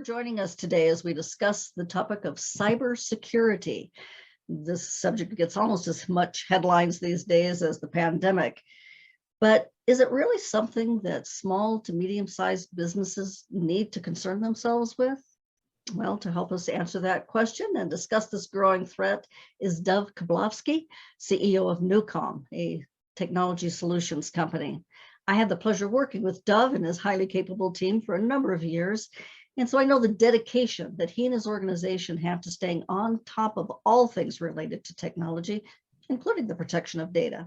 for joining us today as we discuss the topic of cybersecurity. This subject gets almost as much headlines these days as the pandemic. But is it really something that small to medium-sized businesses need to concern themselves with? Well, to help us answer that question and discuss this growing threat is Dov Koplovsky, CEO of Newcom, a technology solutions company. I had the pleasure of working with Dov and his highly capable team for a number of years. And so I know the dedication that he and his organization have to staying on top of all things related to technology, including the protection of data.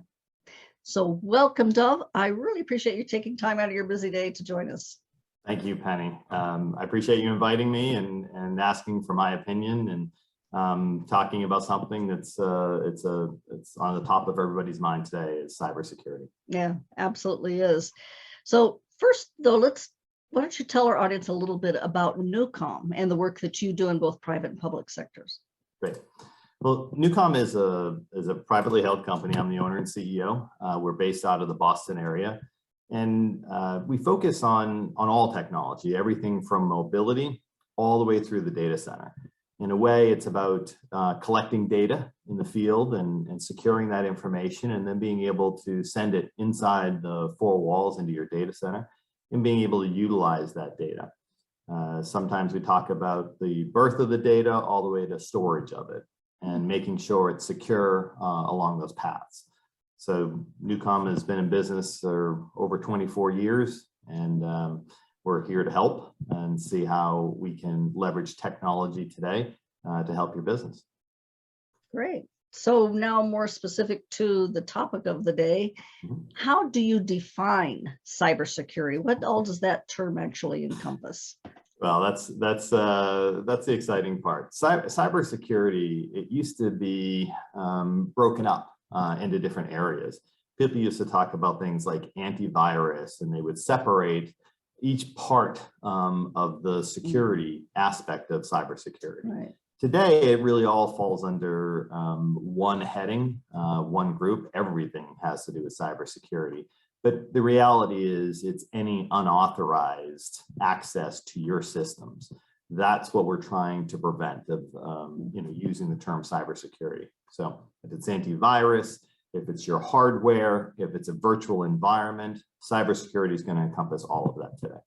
So welcome, Dov. I really appreciate you taking time out of your busy day to join us. Thank you, Penny. I appreciate you inviting me and asking for my opinion and talking about something that's it's on the top of everybody's mind today is cybersecurity. Yeah, absolutely is. So first, though, why don't you tell our audience a little bit about Newcom and the work that you do in both private and public sectors? Great. Well, Newcom is a privately held company. I'm the owner and CEO. We're based out of the Boston area. And we focus on all technology, everything from mobility all the way through the data center. In a way, it's about collecting data in the field and securing that information and then being able to send it inside the four walls into your data center and being able to utilize that data. Sometimes we talk about the birth of the data all the way to storage of it and making sure it's secure along those paths. So Newcom has been in business for over 24 years, and we're here to help and see how we can leverage technology today to help your business. Great. So now more specific to the topic of the day, how do you define cybersecurity? What all does that term actually encompass? Well, that's the exciting part. Cybersecurity, it used to be broken up into different areas. People used to talk about things like antivirus, and they would separate each part of the security aspect of cybersecurity. Right. Today, it really all falls under one heading, one group. Everything has to do with cybersecurity. But the reality is it's any unauthorized access to your systems. That's what we're trying to prevent of using the term cybersecurity. So if it's antivirus, if it's your hardware, if it's a virtual environment, cybersecurity is going to encompass all of that today.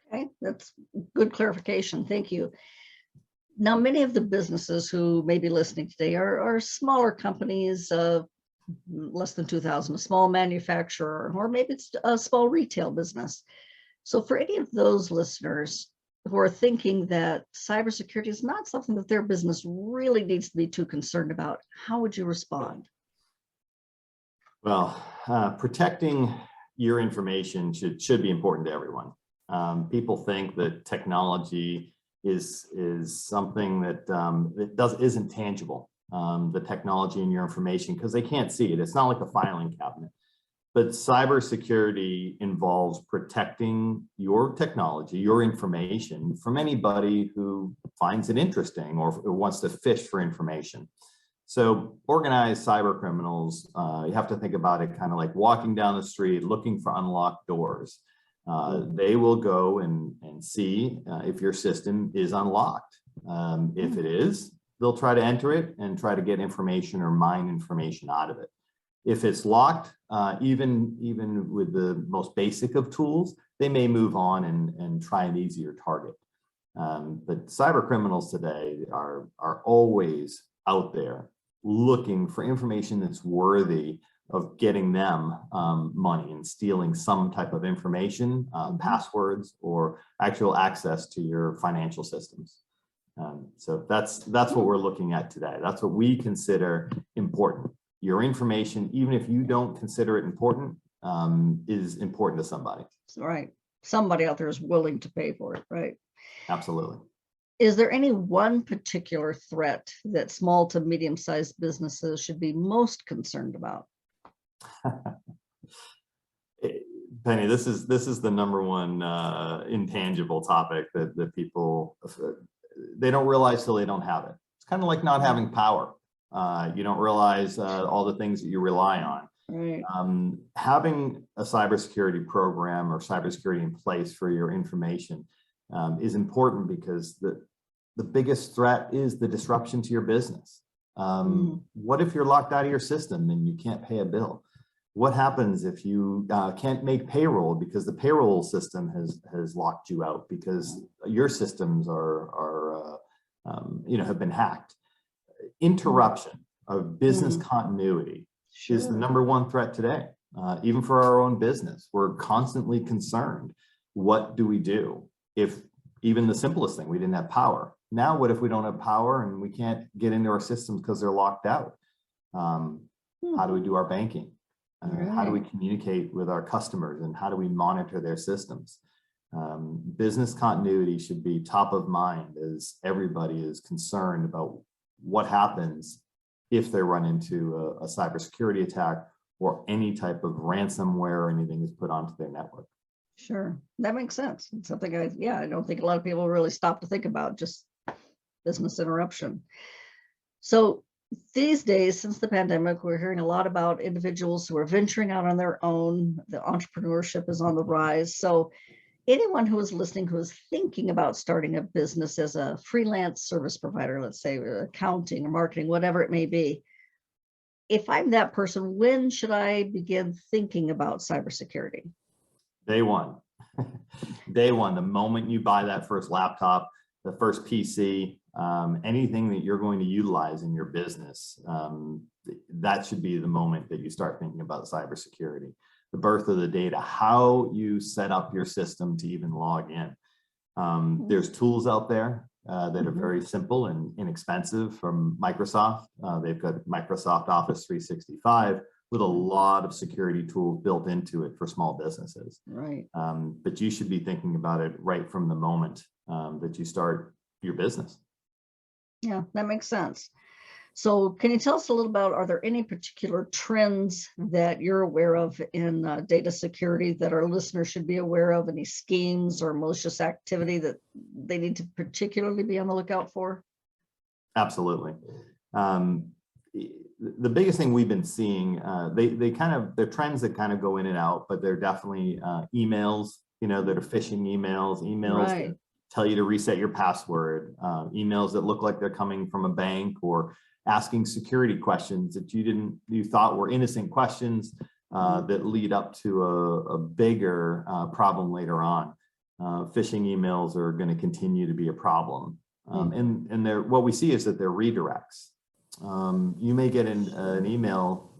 Okay, that's good clarification. Thank you. Now, many of the businesses who may be listening today are smaller companies, less than 2,000, a small manufacturer, or maybe it's a small retail business. So for any of those listeners who are thinking that cybersecurity is not something that their business really needs to be too concerned about, how would you respond? Well, protecting your information should be important to everyone. People think that technology is something that isn't tangible. The technology and your information, because they can't see it. It's not like a filing cabinet. But cybersecurity involves protecting your technology, your information from anybody who finds it interesting or wants to fish for information. So organized cyber criminals, you have to think about it kind of like walking down the street looking for unlocked doors. They will go and see if your system is unlocked. If it is, they'll try to enter it and try to get information or mine information out of it. If it's locked, even with the most basic of tools, they may move on and try an easier target. But cyber criminals today are always out there looking for information that's worthy of getting them money and stealing some type of information, passwords, or actual access to your financial systems. So that's what we're looking at today. That's what we consider important. Your information, even if you don't consider it important, is important to somebody. Right. Somebody out there is willing to pay for it, right? Absolutely. Is there any one particular threat that small to medium-sized businesses should be most concerned about? Penny, this is the number one intangible topic that people, they don't realize till they don't have it. It's kind of like not having power. You don't realize all the things that you rely on. Right. Having a cybersecurity program or cybersecurity in place for your information is important because the biggest threat is the disruption to your business. What if you're locked out of your system and you can't pay a bill? What happens if you can't make payroll because the payroll system has locked you out because your systems have been hacked? Interruption of business continuity is the #1 threat today. Even for our own business, we're constantly concerned. What do we do if even the simplest thing, we didn't have power? Now, what if we don't have power and we can't get into our systems because they're locked out? How do we do our banking? How do we communicate with our customers, and how do we monitor their systems? Business continuity should be top of mind as everybody is concerned about what happens if they run into a cybersecurity attack or any type of ransomware or anything is put onto their network. Sure, that makes sense. It's something I don't think a lot of people really stop to think about, just business interruption. So these days, since the pandemic, we're hearing a lot about individuals who are venturing out on their own. The entrepreneurship is on the rise. So anyone who is listening, who is thinking about starting a business as a freelance service provider, let's say accounting or marketing, whatever it may be, if I'm that person, when should I begin thinking about cybersecurity? Day one. Day one, the moment you buy that first laptop, the first PC, anything that you're going to utilize in your business, that should be the moment that you start thinking about cybersecurity. The birth of the data, how you set up your system to even log in. There's tools out there that are very simple and inexpensive from Microsoft. They've got Microsoft Office 365 with a lot of security tools built into it for small businesses. Right. But you should be thinking about it right from the moment that you start your business. Yeah, that makes sense. So can you tell us a little about, are there any particular trends that you're aware of in data security that our listeners should be aware of? Any schemes or malicious activity that they need to particularly be on the lookout for? Absolutely. The biggest thing we've been seeing, they're trends that kind of go in and out, but they're definitely emails, that are phishing emails Right. that tell you to reset your password, emails that look like they're coming from a bank, or asking security questions that you thought were innocent questions that lead up to a bigger problem later on. Phishing emails are going to continue to be a problem, and what we see is that they're redirects. You may get an email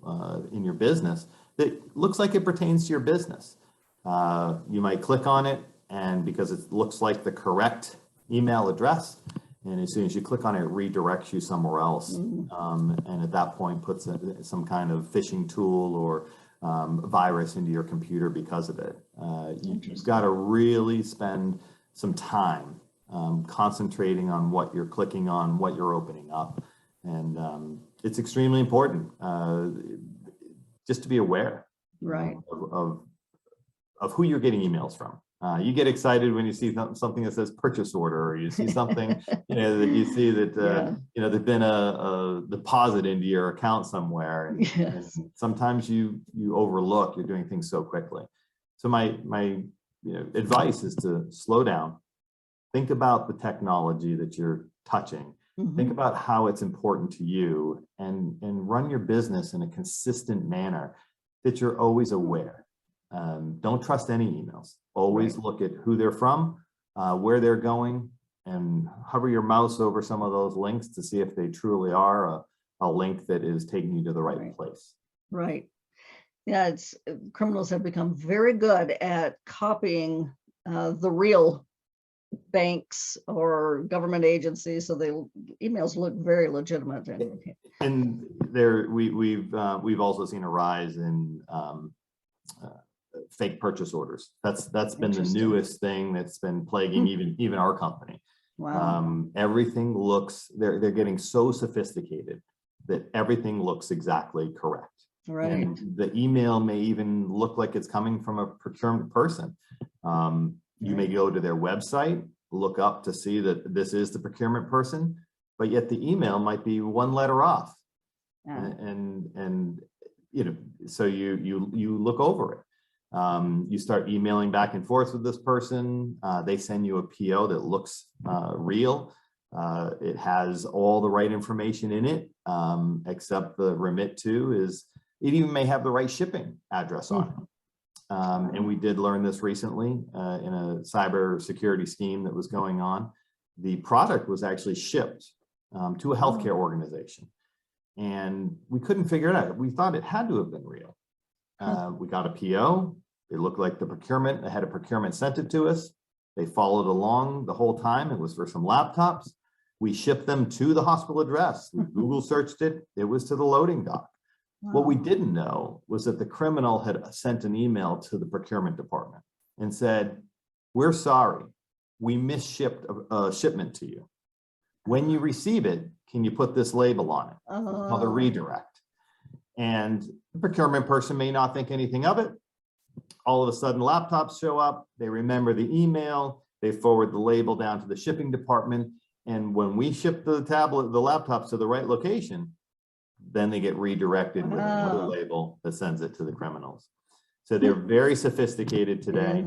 in your business that looks like it pertains to your business. You might click on it, and because it looks like the correct email address, and as soon as you click on it, it redirects you somewhere else. And at that point puts some kind of phishing tool or virus into your computer because of it. You've got to really spend some time concentrating on what you're clicking on, what you're opening up. And it's extremely important just to be aware, Right. Of who you're getting emails from. You get excited when you see something that says purchase order, or you see something, that you see that, there's been a deposit into your account somewhere. And sometimes you overlook, you're doing things so quickly. So my advice is to slow down, think about the technology that you're touching, think about how it's important to you, and run your business in a consistent manner that you're always aware. Don't trust any emails. Always look at who they're from, where they're going, and hover your mouse over some of those links to see if they truly are a link that is taking you to the right place. Right. Yeah, criminals have become very good at copying the real banks or government agencies, so emails look very legitimate. And we've also seen a rise in fake purchase orders. That's been the newest thing that's been plaguing even our company. Wow. Everything looks, they're getting so sophisticated that everything looks exactly correct. Right. And the email may even look like it's coming from a procurement person. You may go to their website, look up to see that this is the procurement person, but yet the email might be one letter off. And so you look over it. You start emailing back and forth with this person. They send you a PO that looks real. It has all the right information in it, except the remit to is, it even may have the right shipping address on it. And we did learn this recently in a cybersecurity scheme that was going on. The product was actually shipped to a healthcare organization, and we couldn't figure it out. We thought it had to have been real. We got a PO. It looked like the procurement, the head of procurement sent it to us. They followed along the whole time. It was for some laptops. We shipped them to the hospital address. We Google searched it. It was to the loading dock. Wow. What we didn't know was that the criminal had sent an email to the procurement department and said, "We're sorry, we misshipped a shipment to you. When you receive it, can you put this label on it?" It's called a redirect. And the procurement person may not think anything of it. All of a sudden, laptops show up. They remember the email. They forward the label down to the shipping department. And when we ship the laptops to the right location, then they get redirected with another label that sends it to the criminals. So they're very sophisticated today.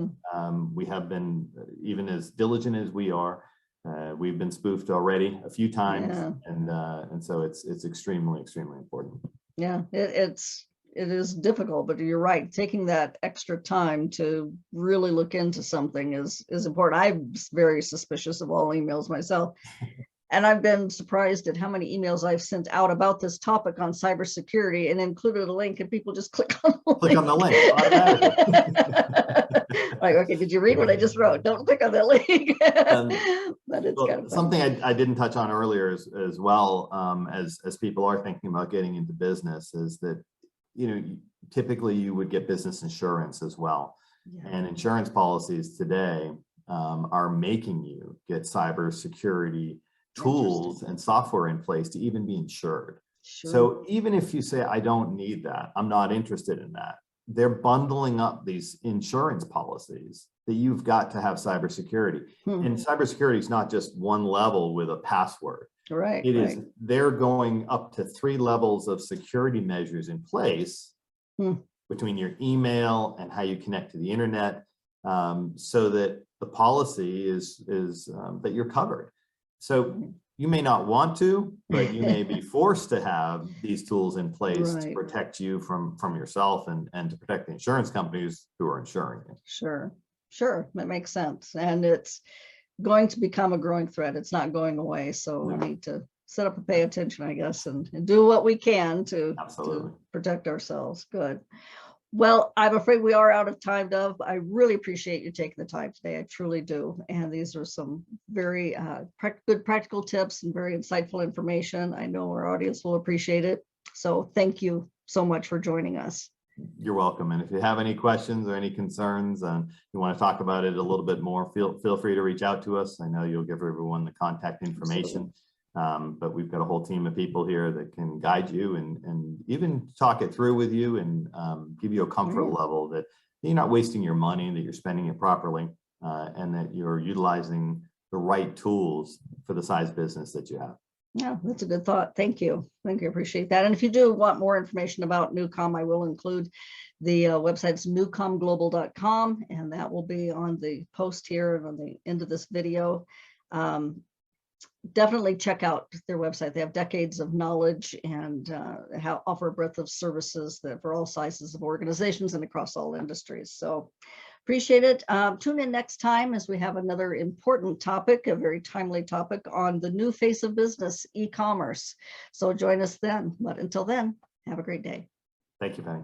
We have been, even as diligent as we are, we've been spoofed already a few times, and so it's extremely important. Yeah, it is difficult, but you're right. Taking that extra time to really look into something is important. I'm very suspicious of all emails myself. And I've been surprised at how many emails I've sent out about this topic on cybersecurity and included a link, and people just click on the link. On the link automatically. Like, okay, did you read what I just wrote? Don't click on that link. But it's kind of something I didn't touch on earlier as well, as people are thinking about getting into business, is that, typically you would get business insurance as well. And insurance policies today are making you get cybersecurity tools and software in place to even be insured. So even if you say, I don't need that, I'm not interested in that, they're bundling up these insurance policies that you've got to have cybersecurity. And cybersecurity is not just one level with a password. Right. It is, they're going up to 3 levels of security measures in place between your email and how you connect to the internet, so that the policy is that you're covered. So you may not want to, but you may be forced to have these tools in place to protect you from yourself and to protect the insurance companies who are insuring you. Sure, that makes sense. And it's going to become a growing threat. It's not going away. So we need to set up and pay attention, I guess, and do what we can to protect ourselves. Good. Well, I'm afraid we are out of time, Dov. I really appreciate you taking the time today. I truly do. And these are some very good practical tips and very insightful information. I know our audience will appreciate it. So thank you so much for joining us. You're welcome. And if you have any questions or any concerns and you want to talk about it a little bit more, feel free to reach out to us. I know you'll give everyone the contact information. But we've got a whole team of people here that can guide you and even talk it through with you and give you a comfort level that you're not wasting your money, that you're spending it properly, and that you're utilizing the right tools for the size business that you have. Yeah, that's a good thought. Thank you. I appreciate that. And if you do want more information about Newcom, I will include the website's newcomglobal.com, and that will be on the post here and on the end of this video. Definitely check out their website. They have decades of knowledge and offer a breadth of services that for all sizes of organizations and across all industries. So appreciate it. Tune in next time as we have another important topic, a very timely topic on the new face of business, e-commerce. So join us then. But until then, have a great day. Thank you, Penny.